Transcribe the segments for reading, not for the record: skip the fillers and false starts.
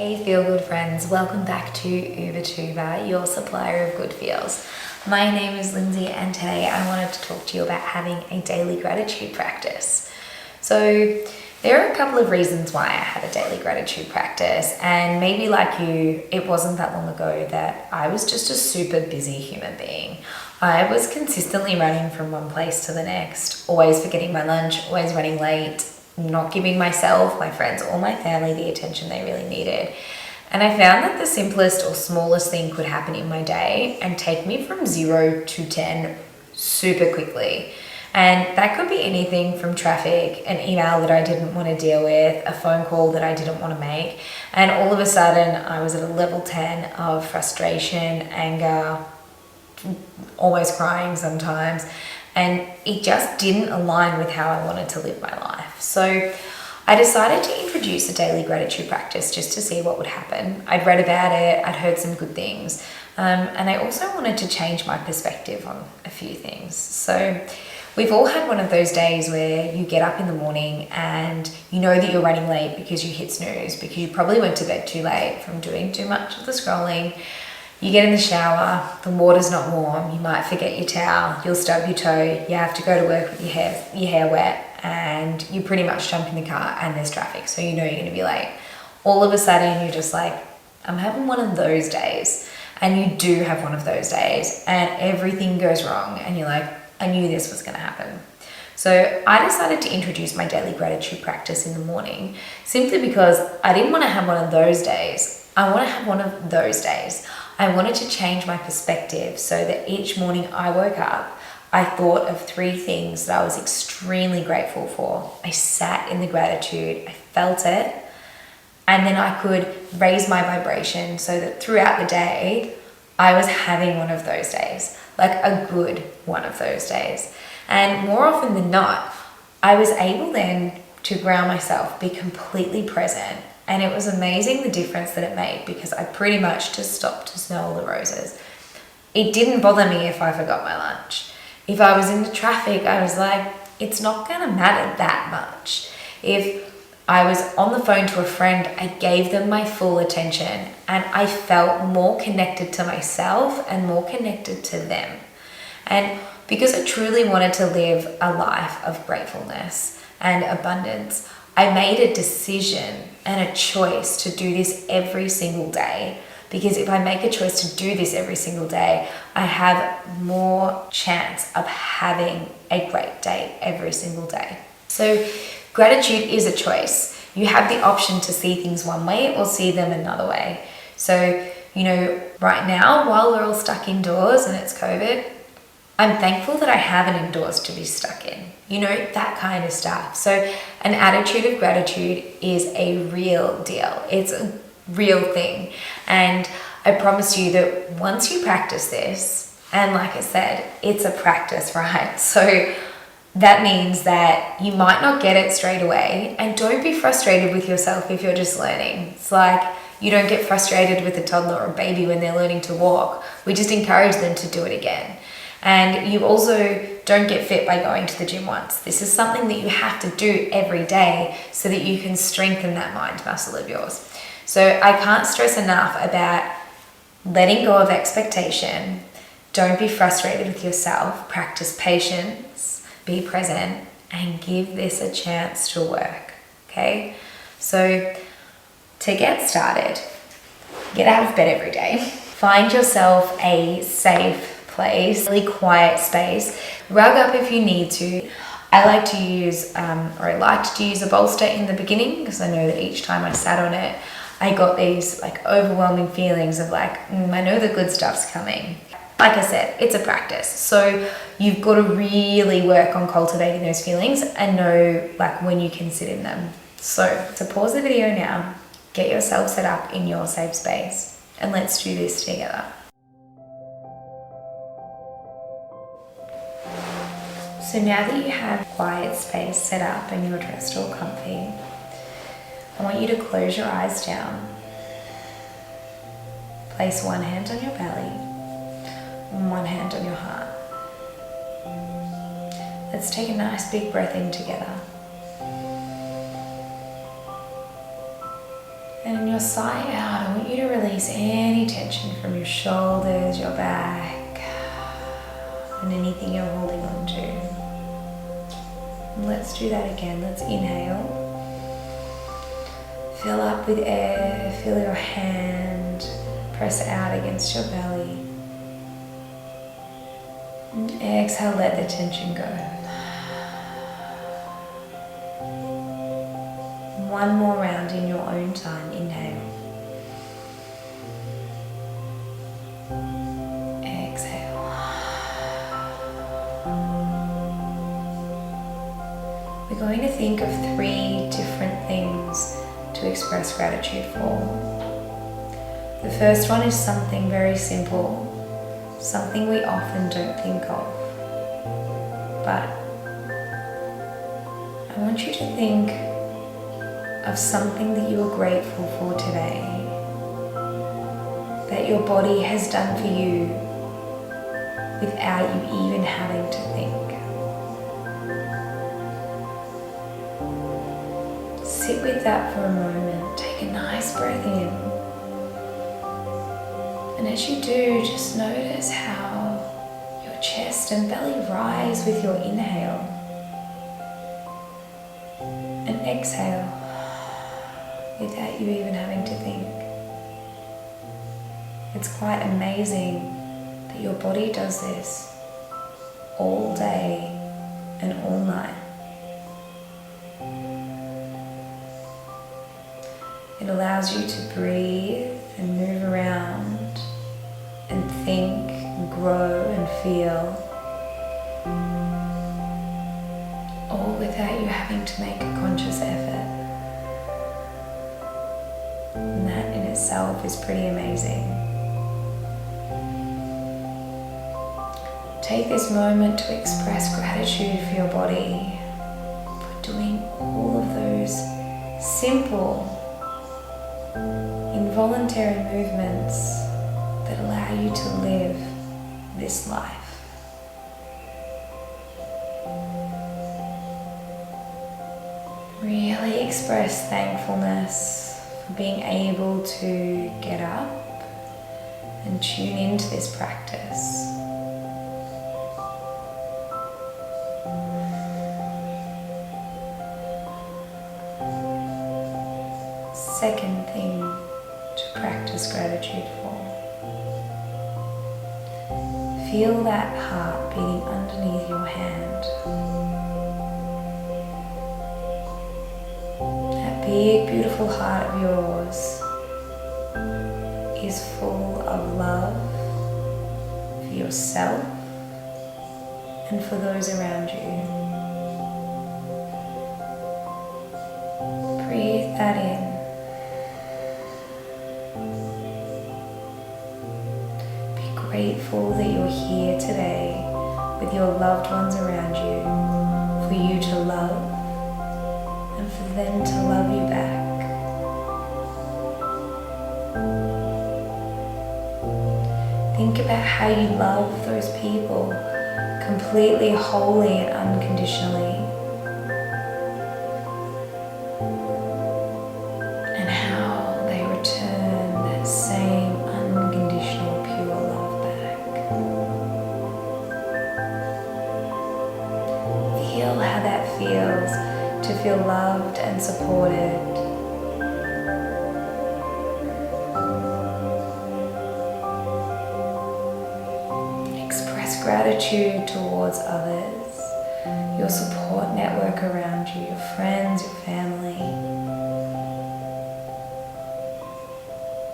Hey Feel Good friends, welcome back to UBA, your supplier of good feels. My name is Lindsay and today I wanted to talk to you about having a daily gratitude practice. So there are a couple of reasons why I have a daily gratitude practice, and maybe like you, it wasn't that long ago that I was just a super busy human being. I was consistently running from one place to the next, always forgetting my lunch, always running late, not giving myself, my friends, or my family the attention they really needed. And I found that the simplest or smallest thing could happen in my day and take me from 0 to 10 super quickly. And that could be anything from traffic, an email that I didn't want to deal with, a phone call that I didn't want to make. And all of a sudden I was at a level 10 of frustration, anger, almost crying sometimes. And it just didn't align with how I wanted to live my life. So I decided to introduce a daily gratitude practice just to see what would happen. I'd read about it, I'd heard some good things, and I also wanted to change my perspective on a few things. So we've all had one of those days where you get up in the morning and you know that you're running late because you hit snooze, because you probably went to bed too late from doing too much of the scrolling. You get in the shower, the water's not warm, you might forget your towel, you'll stub your toe, you have to go to work with your hair wet, and you pretty much jump in the car and there's traffic, so you know you're gonna be late. All of a sudden you're just like, I'm having one of those days. And you do have one of those days and everything goes wrong and you're like, I knew this was gonna happen. So I decided to introduce my daily gratitude practice in the morning simply because I didn't wanna have one of those days. I wanna have one of those days. I wanted to change my perspective so that each morning I woke up, I thought of 3 things that I was extremely grateful for. I sat in the gratitude, I felt it, and then I could raise my vibration so that throughout the day, I was having one of those days, like a good one of those days. And more often than not, I was able then to ground myself, be completely present. And it was amazing the difference that it made because I pretty much just stopped to smell the roses. It didn't bother me if I forgot my lunch. If I was in the traffic, I was like, it's not gonna matter that much. If I was on the phone to a friend, I gave them my full attention and I felt more connected to myself and more connected to them. And because I truly wanted to live a life of gratefulness and abundance, I made a decision and a choice to do this every single day. Because if I make a choice to do this every single day, I have more chance of having a great day every single day. So gratitude is a choice. You have the option to see things one way or see them another way. So, right now, while we're all stuck indoors and it's COVID, I'm thankful that I have an indoors to be stuck in, that kind of stuff. So an attitude of gratitude is a real deal. It's a real thing. And I promise you that once you practice this, and like I said, it's a practice, right? So that means that you might not get it straight away, and don't be frustrated with yourself if you're just learning. It's like you don't get frustrated with a toddler or a baby when they're learning to walk. We just encourage them to do it again. And you also don't get fit by going to the gym once. This is something that you have to do every day so that you can strengthen that mind muscle of yours. So I can't stress enough about letting go of expectation. Don't be frustrated with yourself. Practice patience, be present, and give this a chance to work, okay? So to get started, get out of bed every day. Find yourself a safe place, really quiet space. Rug up if you need to. I liked to use a bolster in the beginning because I know that each time I sat on it, I got these overwhelming feelings of I know the good stuff's coming. Like I said, it's a practice. So you've got to really work on cultivating those feelings and know when you can sit in them. So to pause the video now, get yourself set up in your safe space, and let's do this together. So now that you have quiet space set up and you're dressed all comfy, I want you to close your eyes down. Place one hand on your belly and one hand on your heart. Let's take a nice big breath in together. And in your sigh out, I want you to release any tension from your shoulders, your back, and anything you're holding on to. And let's do that again. Let's inhale. Fill up with air, feel your hand press out against your belly. And exhale, let the tension go. One more round in your own time. Inhale. Exhale. We're going to think of 3 different things to express gratitude for. The first one is something very simple, something we often don't think of. But I want you to think of something that you are grateful for today, that your body has done for you without you even having to think. Sit with that for a moment. Take a nice breath in. And as you do, just notice how your chest and belly rise with your inhale. And exhale without you even having to think. It's quite amazing that your body does this all day and all night. It allows you to breathe and move around and think and grow and feel, all without you having to make a conscious effort. And that in itself is pretty amazing. Take this moment to express gratitude for your body, for doing all of those simple, involuntary movements that allow you to live this life. Really express thankfulness for being able to get up and tune into this practice. Second thing to practice gratitude for. Feel that heart beating underneath your hand. That big, beautiful heart of yours is full of love for yourself and for those around you. Breathe that in. Grateful that you're here today with your loved ones around you, for you to love and for them to love you back. Think about how you love those people completely, wholly and unconditionally, and how they return that same unconditional pure love back. Feel how that feels to feel loved and supported. Express gratitude towards others, your support network around you, your friends, your family.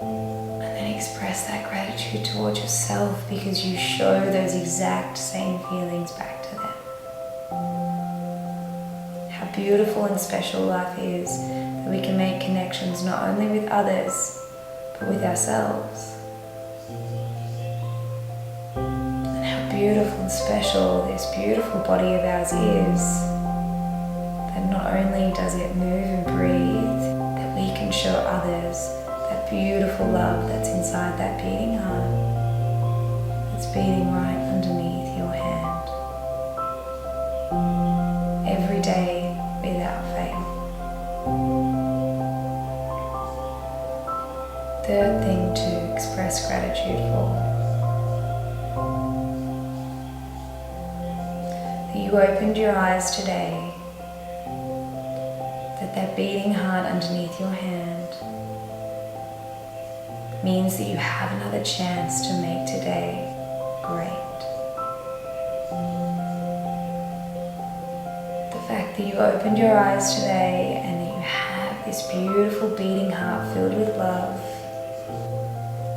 And then express that gratitude towards yourself because you show those exact same feelings back to them. How beautiful and special life is that we can make connections not only with others, but with ourselves. And how beautiful and special this beautiful body of ours is, that not only does it move and breathe, that we can show others that beautiful love that's inside that beating heart, that's beating right underneath your hand. Every day without fail. gratitude for. That you opened your eyes today, that beating heart underneath your hand means that you have another chance to make today great. The fact that you opened your eyes today and that you have this beautiful beating heart filled with love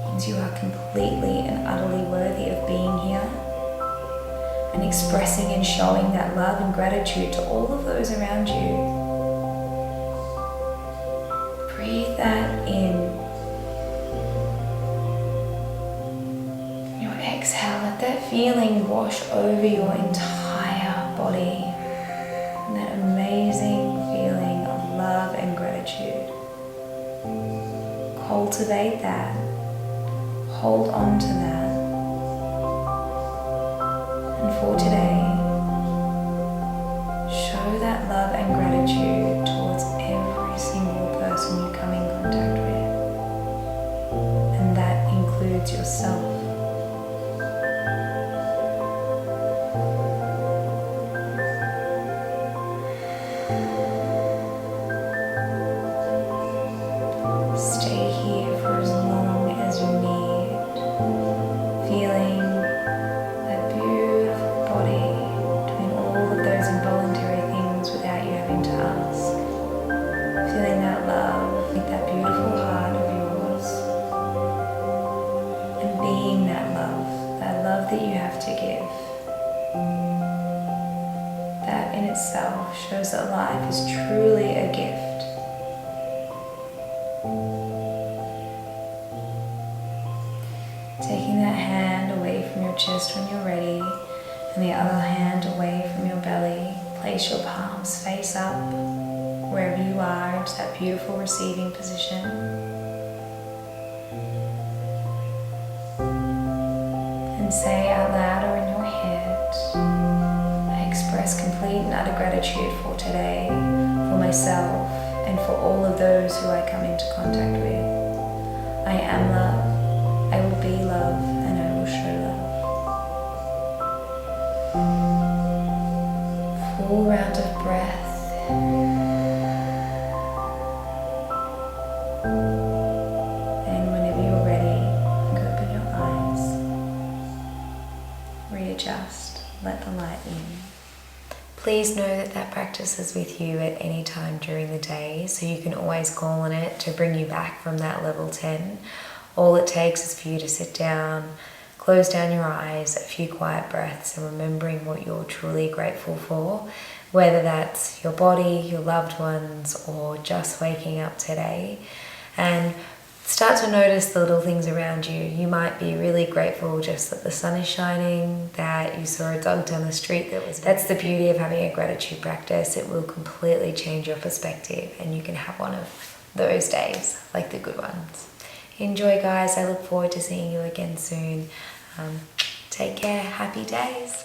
means you are completely and utterly worthy of being here and expressing and showing that love and gratitude to all of those around you. Breathe that in. Your exhale, let that feeling wash over your entire body. And that amazing feeling of love and gratitude. Cultivate that. Hold on to that. And for today, show that love and gratitude towards every single person you come in contact with. And that includes yourself. Stay here for as long as you need, feeling that beautiful body doing all of those involuntary things without you having to ask. Feeling that love with that beautiful heart of yours and being that love that you have to give. That in itself shows that life is truly a gift. Taking that hand away from your chest when you're ready, and the other hand away from your belly. Place your palms face up wherever you are into that beautiful receiving position. And say out loud or in your head, I express complete and utter gratitude for today, for myself, and for all of those who I come into contact with. I am love. I will be love, and I will show love. Full round of breath. And whenever you're ready, you can open your eyes. Readjust. Let the light in. Please know that practice is with you at any time during the day, so you can always call on it to bring you back from that level 10. All it takes is for you to sit down, close down your eyes, a few quiet breaths, and remembering what you're truly grateful for, whether that's your body, your loved ones, or just waking up today. And start to notice the little things around you. You might be really grateful just that the sun is shining, that you saw a dog down the street That's the beauty of having a gratitude practice. It will completely change your perspective, and you can have one of those days, like the good ones. Enjoy, guys. I look forward to seeing you again soon. Take care. Happy days.